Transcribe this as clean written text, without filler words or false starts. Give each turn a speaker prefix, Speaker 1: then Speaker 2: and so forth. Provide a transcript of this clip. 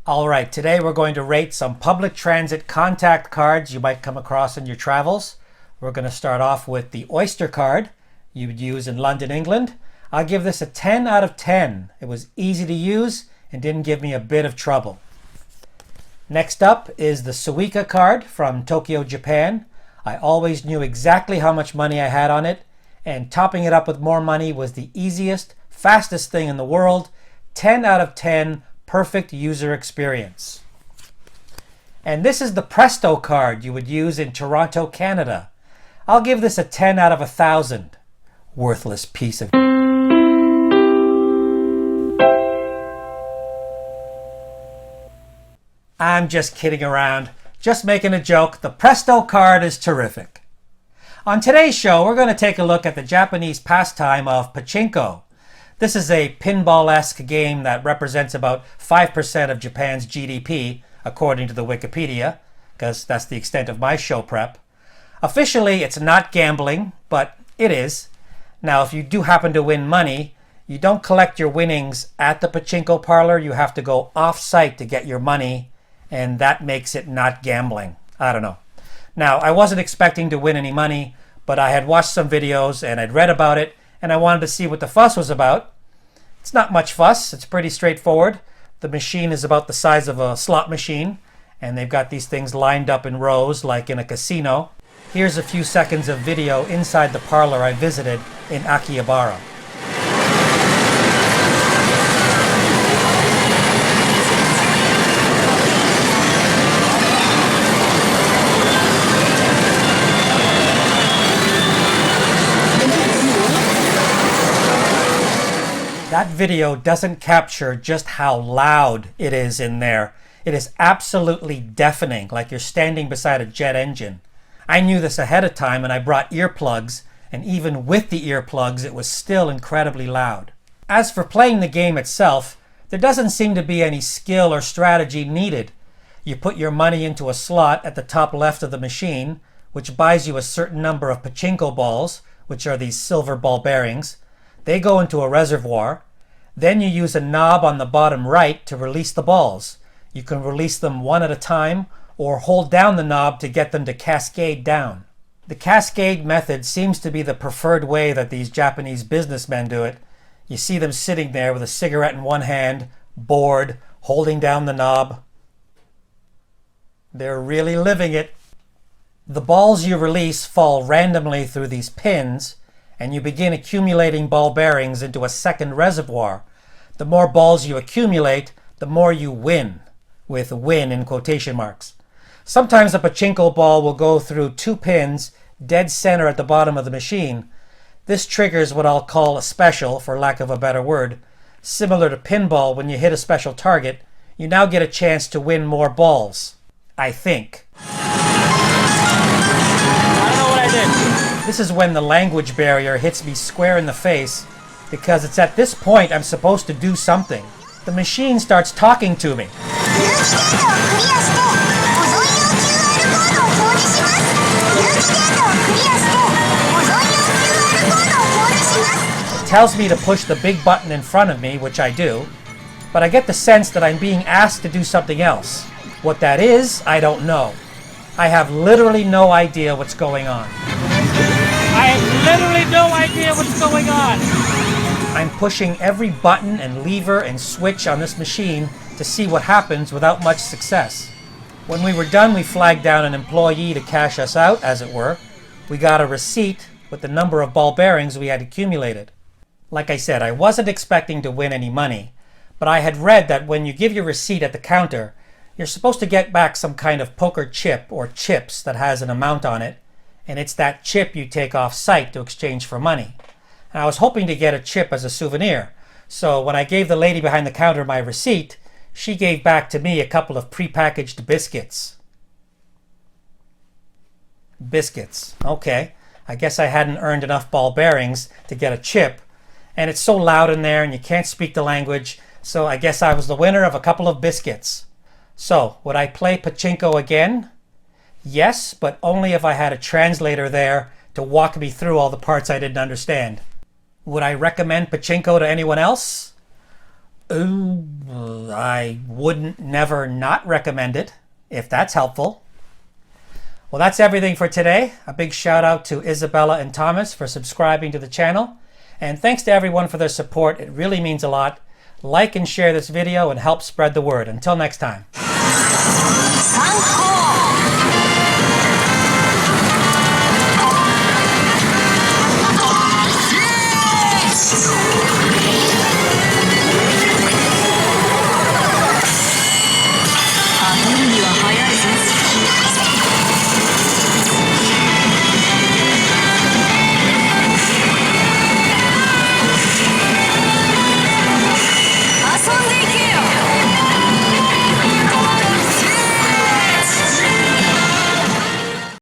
Speaker 1: Alright, today we're going to rate some public transit contact cards you might come across in your travels. We're going to start off with the Oyster card you would use in London, England. I'll give this a 10 out of 10. It was easy to use and didn't give me a bit of trouble. Next up is the Suica card from Tokyo, Japan. I always knew exactly how much money I had on it, and topping it up with more money was the easiest, fastest thing in the world. 10 out of 10. Perfect user experience. And this is the Presto card you would use in Toronto, Canada. I'll give this a 10 out of 1,000. Worthless piece of... I'm just kidding around. Just making a joke. The Presto card is terrific. On today's show, we're going to take a look at the Japanese pastime of Pachinko. This is a pinball-esque game that represents about 5% of Japan's GDP, according to the Wikipedia, because that's the extent of my show prep. Officially, it's not gambling, but it is. Now, if you do happen to win money, you don't collect your winnings at the Pachinko parlor. You have to go off-site to get your money, and that makes it not gambling. I don't know. Now, I wasn't expecting to win any money, but I had watched some videos and I'd read about it, and I wanted to see what the fuss was about. It's not much fuss. It's pretty straightforward. The machine is about the size of a slot machine, and they've got these things lined up in rows like in a casino. Here's a few seconds of video inside the parlor I visited in Akihabara. That video doesn't capture just how loud it is in there. It is absolutely deafening, like you're standing beside a jet engine. I knew this ahead of time and I brought earplugs, and even with the earplugs it was still incredibly loud. As for playing the game itself, there doesn't seem to be any skill or strategy needed. You put your money into a slot at the top left of the machine, which buys you a certain number of pachinko balls, which are these silver ball bearings. They go into a reservoir. Then you use a knob on the bottom right to release the balls. You can release them one at a time or hold down the knob to get them to cascade down. The cascade method seems to be the preferred way that these Japanese businessmen do it. You see them sitting there with a cigarette in one hand, bored, holding down the knob. They're really living it. The balls you release fall randomly through these pins, and you begin accumulating ball bearings into a second reservoir. The more balls you accumulate, the more you win, with win in quotation marks. Sometimes a pachinko ball will go through two pins dead center at the bottom of the machine. This triggers what I'll call a special, for lack of a better word. Similar to pinball, when you hit a special target, you now get a chance to win more balls. I think. I don't know what I did. This is when the language barrier hits me square in the face, because it's at this point I'm supposed to do something. The machine starts talking to me. It tells me to push the big button in front of me, which I do, but I get the sense that I'm being asked to do something else. What that is, I don't know. I have literally no idea what's going on. I have literally no idea what's going on. I'm pushing every button and lever and switch on this machine to see what happens without much success. When we were done, we flagged down an employee to cash us out, as it were. We got a receipt with the number of ball bearings we had accumulated. Like I said, I wasn't expecting to win any money, but I had read that when you give your receipt at the counter, you're supposed to get back some kind of poker chip or chips that has an amount on it, and it's that chip you take off site to exchange for money. And I was hoping to get a chip as a souvenir, so when I gave the lady behind the counter my receipt, she gave back to me a couple of prepackaged biscuits. Biscuits. Okay. I guess I hadn't earned enough ball bearings to get a chip, and it's so loud in there and you can't speak the language, so I guess I was the winner of a couple of biscuits. So, would I play Pachinko again? Yes, but only if I had a translator there to walk me through all the parts I didn't understand. Would I recommend Pachinko to anyone else? Ooh, I wouldn't never not recommend it, if that's helpful. Well, that's everything for today. A big shout out to Isabella and Thomas for subscribing to the channel. And thanks to everyone for their support. It really means a lot. Like and share this video and help spread the word. Until next time.